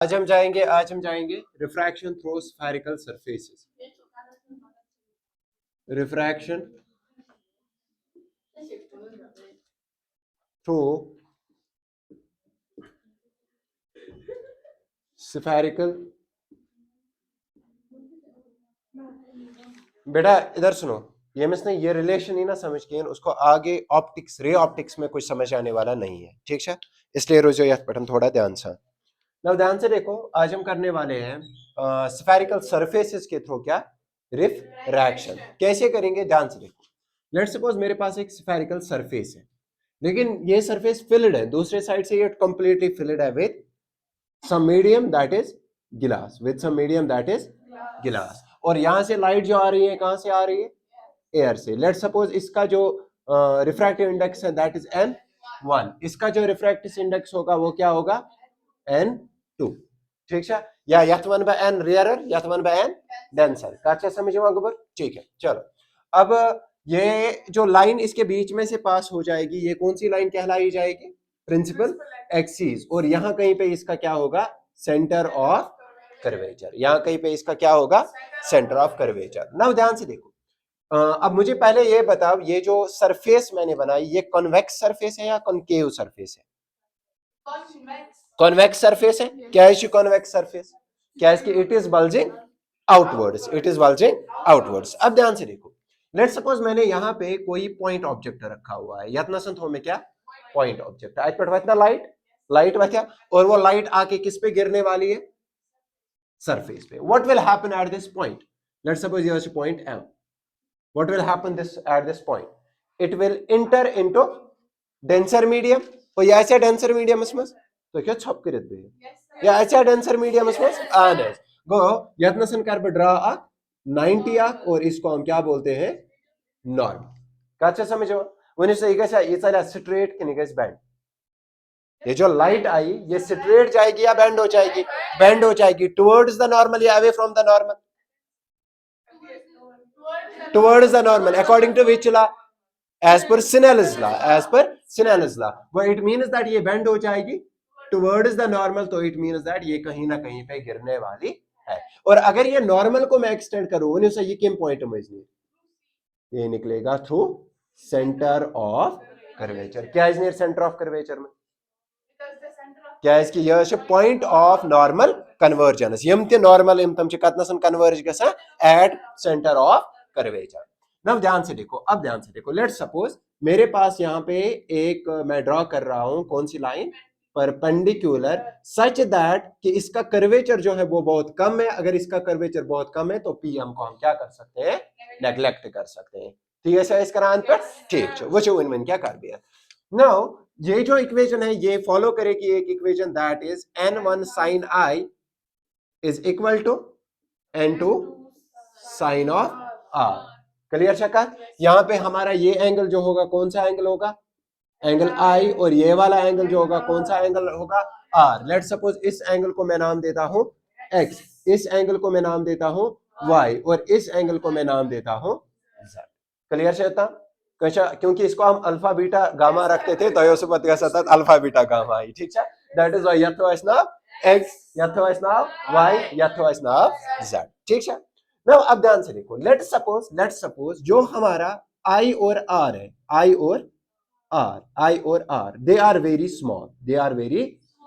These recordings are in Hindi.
आज हम जाएंगे refraction through spherical surfaces. Refraction through spherical. बेटा इधर सुनो, ये मिसने ये रिलेशन ही ना समझ के उसको आगे ऑप्टिक्स रे ऑप्टिक्स में कुछ समझ आने वाला नहीं है, ठीक है? इसलिए रोजो यह पठन थोड़ा ध्यान से। now ध्यान से देखो, आज हम करने वाले हैं स्फेरिकल सरफेसेस के थ्रू क्या रिफ्रैक्शन। कैसे करेंगे ध्यान से देखो। लेट्स सपोज मेरे पास एक स्फेरिकल सरफेस है, लेकिन ये सरफेस फिल्ड है, दूसरे साइड से ये कंप्लीटली फिल्ड है with some medium that is glass, with some medium that is glass. और यहां से लाइट जो आ रही है कहां से आ रही है? एयर से। लेट्स सपोज इसका जो रिफ्रैक्टिव इंडेक्स है दैट इज n1, इसका जो रिफ्रैक्टिव इंडेक्स होगा वो क्या होगा? n2, ठीक है? या यथ वन बाय n रेयरर, यथ वन बाय n डेंसर। अच्छा समझो अकबर, ठीक है? चलो अब ये जो लाइन इसके बीच में से पास हो जाएगी, ये कौन सी लाइन कहलाई जाएगी? Principal axis. और यहां कहीं पे इसका क्या होगा? Centre of curvature. यहां कहीं पे इसका क्या होगा? Centre of curvature. नाउ ध्यान से देखो, अब मुझे पहले ये बताओ, ये जो सरफेस मैंने बनाई ये कॉन्वेक्स सरफेस है या कॉनकेव सरफेस है? कॉन्वेक्स सरफेस है। क्या है कॉन्वेक्स सरफेस? क्या इसकी? It is bulging outwards, it is bulging outwards. अब ध्यान से देखो, लेट्स सपोज मैंने यहाँ पे कोई पॉइंट ऑब्जेक्ट रखा हुआ है, यत्न संत हो में क्या पॉइंट ऑब्जेक्ट आज पटवा लाइट वैसा, और वो लाइट आके किस पे गिरने वाली है? सरफेस पे। What will happen at this point? Let's suppose here is point M. What will happen this at this point? It will enter into denser medium. तो या ऐसा denser medium इसमें तो क्या छप कर देते हैं या ऐसा denser medium इसमें आने गो यत्नसन कर पे ड्रा आ 90 आक, और इसको हम क्या बोलते हैं? नॉर्म। अच्छा समझो, वहीं से ये चला स्ट्रेट के निकल बैंड। ये जो लाइट आई ये स्ट्रेट जाएगी या बैंड हो जाएगी? बैंड हो जाएगी टुवर्ड्स द नॉर्मल या away from the normal? towards the normal, according to which law? As per Snell's law, as per Snell's law. But it means that ये bend हो जाएगी towards the normal, तो it means that ये कहीं ना कहीं पे गिरने वाली है। और अगर ये नॉर्मल को मैं एक्सटेंड करूं, ये किम पॉइंट में ये निकलेगा थ्रू सेंटर ऑफ कर्वेचर। क्या है नियर सेंटर ऑफ कर्वेचर में? क्या है इसकी? यह पॉइंट ऑफ नॉर्मल कन्वर्जेंस। यम ते नॉर्मल यम तम कतनसन कन्वर्ज गसा एट सेंटर ऑफ कर्वेचर। अब ध्यान से देखो, अब ध्यान से देखो, लेट्स सपोज मेरे पास यहाँ पे एक मैं ड्रॉ कर रहा हूं कौन सी लाइन? परपेंडिकुलर, सच दैट कि इसका कर्वेचर जो है वो बहुत कम है। अगर इसका कर्वेचर बहुत कम है तो पीएम को हम क्या कर सकते हैं? नेग्लेक्ट कर सकते हैं, ठीक है? सर इसका आंसर ठीक है, वो जो इनमें क्या कर दिया। नाउ ये जो इक्वेशन है ये फॉलो करेगी एक equation that is n1 sin I is equal to n2 sine of R। Clear शक्का? यहां पे हमारा ये एंगल जो होगा कौन सा एंगल होगा? एंगल I, और ये वाला एंगल जो होगा कौन सा एंगल होगा? R। लेट सपोज इस एंगल को मैं नाम देता हूं X, इस एंगल को मैं नाम देता हूं Y, और इस एंगल को मैं नाम देता हूं Z। क्लियर शक्का? क्योंकि इसको हम अल्फा बीटा गामा रखते थे तो सतत अल्फा बीटा गामा आई, ठीक है? दैट इज व्हाई यथ वाइस नाउ x, यथ वाइस नाउ y, यथ वाइस नाउ z, ठीक है? नाउ अब ध्यान से देखो, लेट्स सपोज जो हमारा I और R है, I और R they are very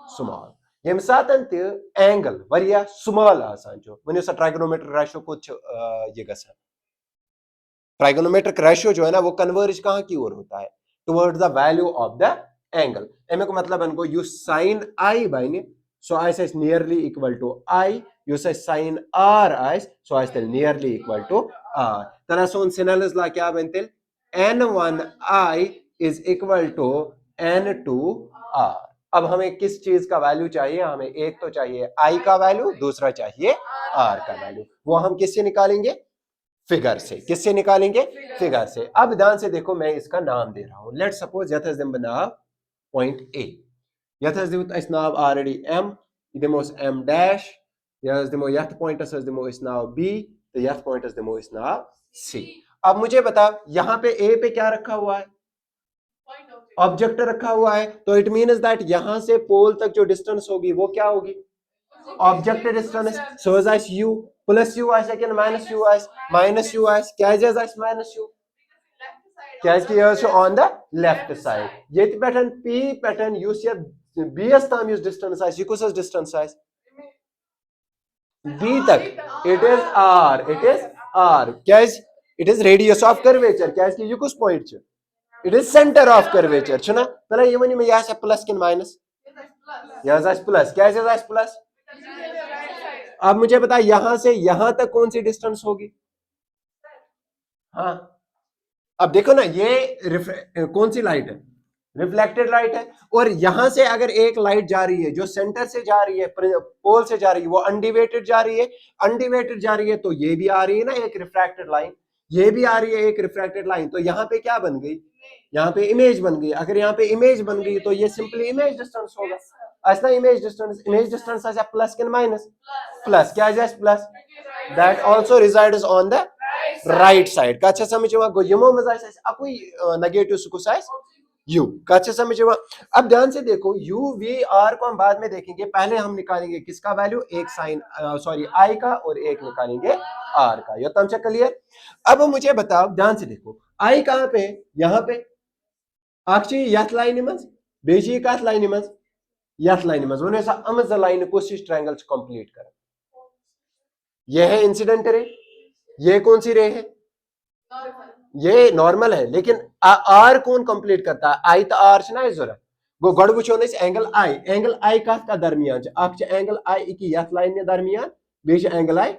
small. यम सातन ते एंगल वरिया स्मॉल आसान जो वने सा ट्राइगोनोमेट्रिक रेशियो कुछ ये गसा। ट्राइगोनोमेट्रिक रेशियो जो है ना वो कन्वर्ज कहां की ओर होता है? Towards the value of the angle. एम को मतलब इनको यू साइन I बाय ने, so I is nearly equal to I, यू से sine R I, so I is nearly equal to R। तना सोन सिनेलस ला क्या बनते? n1 I is equal to n2 R। अब हमें किस चीज का वैल्यू चाहिए? हमें एक तो चाहिए I का वैल्यू, दूसरा चाहिए R का वैल्यू। वो हम किससे निकालेंगे? फिगर से। किससे निकालेंगे? फिगर से। अब ध्यान से देखो, मैं इसका नाम दे रहा हूं। लेट्स सपोज यथस बनाव पॉइंट ए, यथस दिस नाव ऑलरेडी m, दिमोस m डैश, यस दिमो यथ पॉइंट अस दिमो इस नाव b, तो यथ पॉइंट अस दिमो इस नाव c। अब मुझे बता, यहां पे a पे क्या रखा हुआ है? ऑब्जेक्ट रखा हुआ है, तो इट मींस दैट यहां से पोल तक जो डिस्टेंस होगी वो क्या होगी? ऑब्जेक्ट डिस्टेंस सो आस u प्लस u आस कि माइनस u आस क्या आस माइनस u क्या ऑन द लेफ्ट साइड ये पे p पे b ताम डिस्टेंस यह कुछ डिस्टेंस b तक इट इज r क्या it is radius of curvature क्या यह कुछ point it is centre of curvature छना तले ये वनी में यह प्लस कि माइनस यह प्लस क्या प्लस अब मुझे बता यहां से यहां तक कौन सी डिस्टेंस होगी हाँ अब देखो ना ये कौन सी लाइट है रिफ्लेक्टेड लाइट है और यहां से अगर एक लाइट जा रही है जो सेंटर से जा रही है पोल से जा रही है वो अनडिवेटेड जा रही है तो ये भी आ रही है ना एक रिफ्रैक्टेड लाइन ये भी आ रही है एक रिफ्रैक्टेड लाइन तो यहाँ पे क्या बन गई यहाँ पे इमेज बन गई अगर यहाँ पे इमेज बन गई तो ये सिंपली इमेज डिस्टेंस होगा ऐसा इमेज डिस्टेंस ऐसा प्लस के माइनस प्लस क्या है plus that also resides on the right side का समझ यमो मज अकुई नेगेटिव सुकुस u का समझ अब ध्यान से देखो u v r को हम बाद में देखेंगे पहले हम निकालेंगे किसका वैल्यू एक साइन सॉरी i का और एक निकालेंगे r का ये तमचा क्लियर अब मुझे बताओ ध्यान से देखो i कहां पे यहाँ पे आखिर यथ लाइन मज बेजी कथ लाइन मज यथ लाइन मज वन अमज लाइन कुछ ट्रायंगल कंप्लीट कर ये है इंसिडेंट रे ये कौन सी रे है ये नॉर्मल है लेकिन आर कौन कंप्लीट करता है आई तो आर ना जरूरत गो गड वो एंगल आई का दरमियान एंगल आई की यथ लाइन दरमियान बे एंगल आई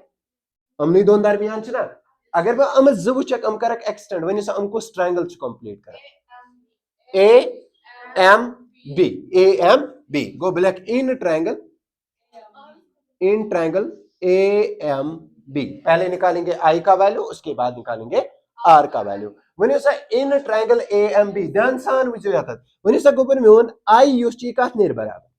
अमनी दोन दरमियान ना अगर बह अम जो वुचक अम करक एक्सटेंड वन अम कुछ ट्रायंगल कंप्लीट कर A M B go black in triangle A M B पहले निकालेंगे आई का वैल्यू उसके बाद निकालेंगे आर का value one in triangle A M B ध्यान सान वो वन गोपन मोन आई युस कत नेर बराबर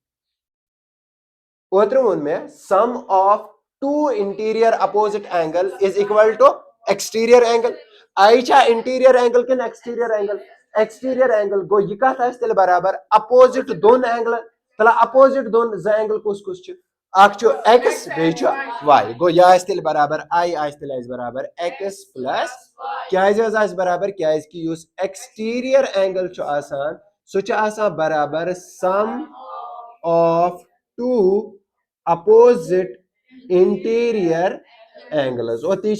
ओत्र वोन में sum of two interior opposite angle is equal to exterior angle आई छा इंटीरियर एंगल किन एक्सटीरियर एंगल गो यह कत तेल बराबर अपोजिट दोन एंगल तला अपोजिट दोन ज एंगल कुछ एक्स बे वाई गो यह तेल बराबर आई तेल बराबर एक्स प्लस क्या बराबर क्या एक्सटीरियर एंगल सह बराबर sum of two opposite interior angles और ती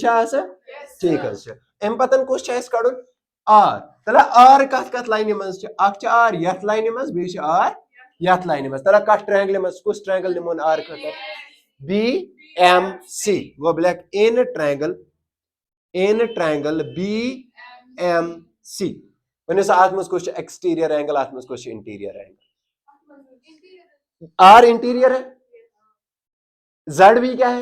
ठीक अम पतन कुछ कड़न आर तला आर कत लाइन मज आर यथ लाइन मज बे आर यथ लाइन मज तला कत ट्रायंगल मज कुछ ट्रायंगल निमोन आर खतर B M C go black in triangle B M C one अत मज कुछ एक्सटीरियर एंगल अत मज कुछ इंटीरियर एंगल आर इंटीरियर है जेड भी क्या है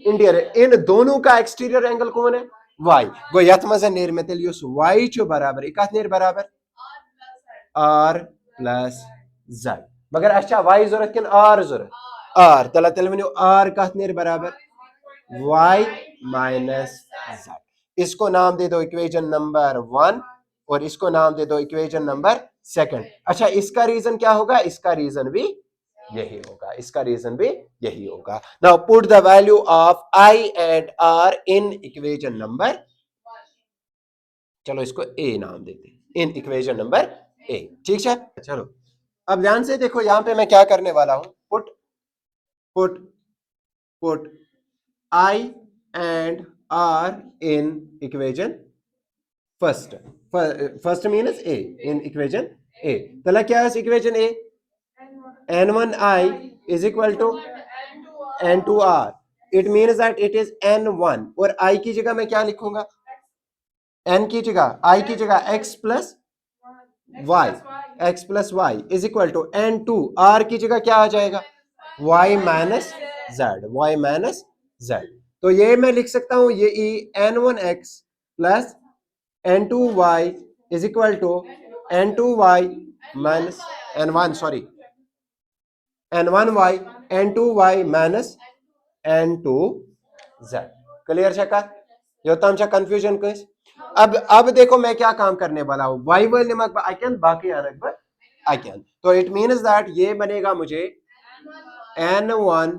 इंटीरियर है इन दोनों का एक्सटीरियर एंगल कौन है वाई गो यथ मज नेर में तेल वाई बराबर कत नेर बराबर आर प्लस जेड मगर अच्छा वाई जरूरत किन आर जरूरत आर तला तेल वो आर कत नेर बराबर वाई माइनस जेड इसको नाम दे दो इक्वेशन नंबर 1 और इसको नाम दे दो इक्वेशन नंबर 2 अच्छा इसका रीजन क्या होगा इसका रीजन भी यही होगा now put the value of I and R in equation number चलो इसको ए नाम देते हैं इन इक्वेशन नंबर ए ठीक है चलो अब ध्यान से देखो यहां पे मैं क्या करने वाला हूं put I and R in equation first means A in equation A तला क्या है equation A n1i is equal to n2r it means that it is n1 और i की जगह मैं क्या लिखूंगा n की जगह i की जगह x plus y is equal to n2 r की जगह क्या आ जाएगा y minus z तो ये मैं लिख सकता हूं ये n1x plus n2y is equal to n2y minus n1 sorry n1y n2y minus n2z clear छका यो तमचा कंफ्यूजन कस अब देखो मैं क्या काम करने वाला हूं y वन निमक आई कैन बाकी आनक आई कैन तो इट मींस दैट ये बनेगा मुझे n1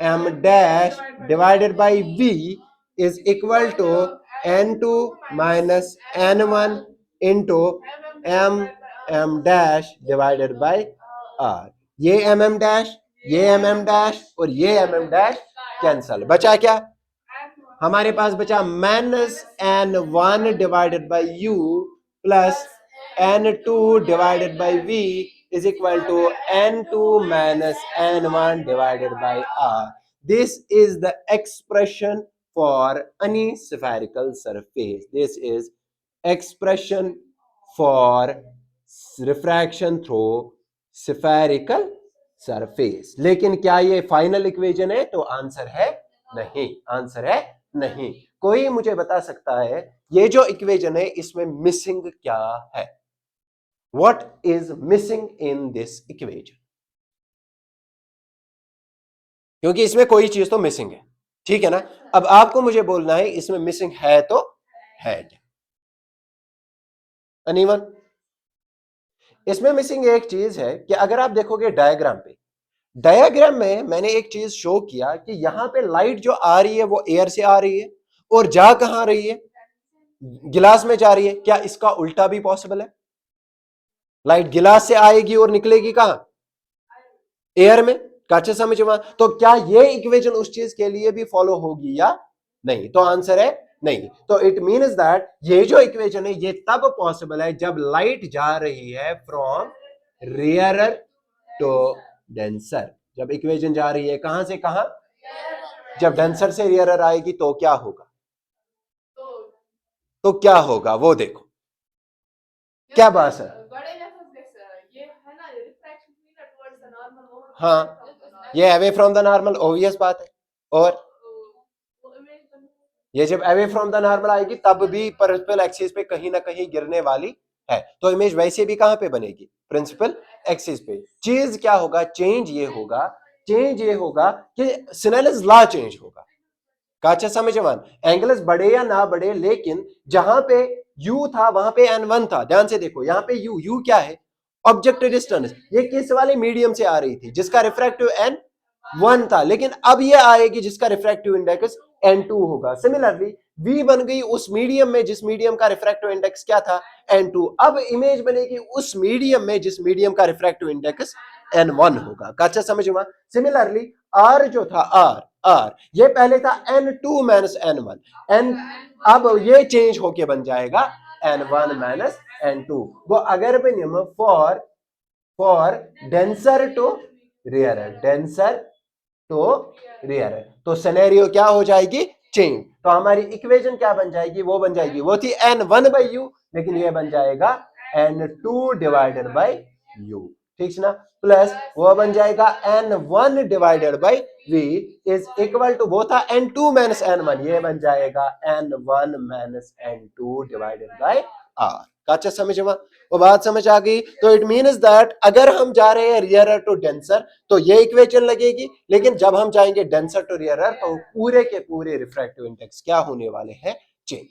m dash divided by v is equal to n2 minus n1 into m dash divided by r. ये mm dash, ये mm dash और ये mm dash कैंसल, बचा क्या हमारे पास? बचा minus n1 divided by u plus n2 divided by v is equal to n2 minus n1 divided by r. This is the expression for unispherical surface. This is expression for refraction through spherical surface. लेकिन क्या ये फाइनल इक्वेशन है? तो आंसर है नहीं, आंसर है नहीं। कोई मुझे बता सकता है ये जो इक्वेशन है इसमें मिसिंग क्या है? What is missing in this equation? क्योंकि इसमें कोई चीज तो मिसिंग है, ठीक है ना। अब आपको मुझे बोलना है इसमें मिसिंग है तो है क्या? अनीवन, इसमें मिसिंग एक चीज है कि अगर आप देखोगे डायग्राम पे, डायग्राम में मैंने एक चीज शो किया कि यहां पे लाइट जो आ रही है वो एयर से आ रही है और जा कहां रही है? गिलास में जा रही है। क्या इसका उल्टा भी पॉसिबल है? लाइट गिलास से आएगी और निकलेगी कहां? एयर में। काचे समझ में? तो क्या ये इक्वेशन उस चीज के लिए भी फॉलो होगी या नहीं? तो आंसर है नहीं। तो इट मीन्स दैट ये जो इक्वेशन है ये तब पॉसिबल है जब लाइट जा रही है फ्रॉम रेयरर टू डेंसर। जब इक्वेशन जा रही है कहां से कहां? जब डेंसर से रेयरर आएगी तो क्या होगा? तो क्या होगा वो देखो। क्या बात है? हाँ, ये away from the normal, obvious बात है। और ये जब अवे फ्रॉम द नॉर्मल आएगी तब भी प्रिंसिपल एक्सिस पे कहीं ना कहीं गिरने वाली है। तो इमेज वैसे भी कहां पे बनेगी? प्रिंसिपल एक्सिस पे। चीज क्या होगा? चेंज ये होगा कि स्नेलिस लॉ चेंज होगा। काचा समझ मान, एंगल्स बढ़े या ना बढ़े, लेकिन जहां पे u था वहां पे n1 था। ध्यान से देखो, यहां पे u क्या है? Object distance. ये किस वाले मीडियम से आ रही थी? जिसका रिफ्रैक्टिव n1 था, लेकिन अब ये आएगी जिसका रिफ्रैक्टिव इंडेक्स n2 होगा। सिमिलरली v बन गई उस मीडियम में जिस मीडियम का रिफ्रैक्टिव इंडेक्स क्या था? n2। अब इमेज बनेगी उस मीडियम में जिस मीडियम का रिफ्रैक्टिव इंडेक्स n1 होगा। काचा समझ में? सिमिलरली r जो था r ये पहले था n2 माइनस n1, अब ये चेंज होके बन जाएगा n1 माइनस n2। वो अगर पे नियम for denser to rarer, denser to rarer, तो सिनेरियो क्या हो जाएगी? चेंज। तो हमारी इक्वेशन क्या बन जाएगी? वो बन जाएगी, वो थी n1 बाई यू, लेकिन ये बन जाएगा n2 डिवाइडेड बाई यू, ठीक है ना। प्लस वो बन जाएगा n1 divided by v is equal to, वो था n2 माइनस n1, ये बन जाएगा n1 minus n2 divided by r। काचा समझ में? वो बात समझ आ गई? तो इट मीन्स दैट अगर हम जा रहे हैं रियरर टू डेंसर तो ये इक्वेशन लगेगी, लेकिन जब हम जाएंगे डेंसर टू रियरर तो पूरे के पूरे रिफ्रैक्टिव इंडेक्स क्या होने वाले हैं? चेंज।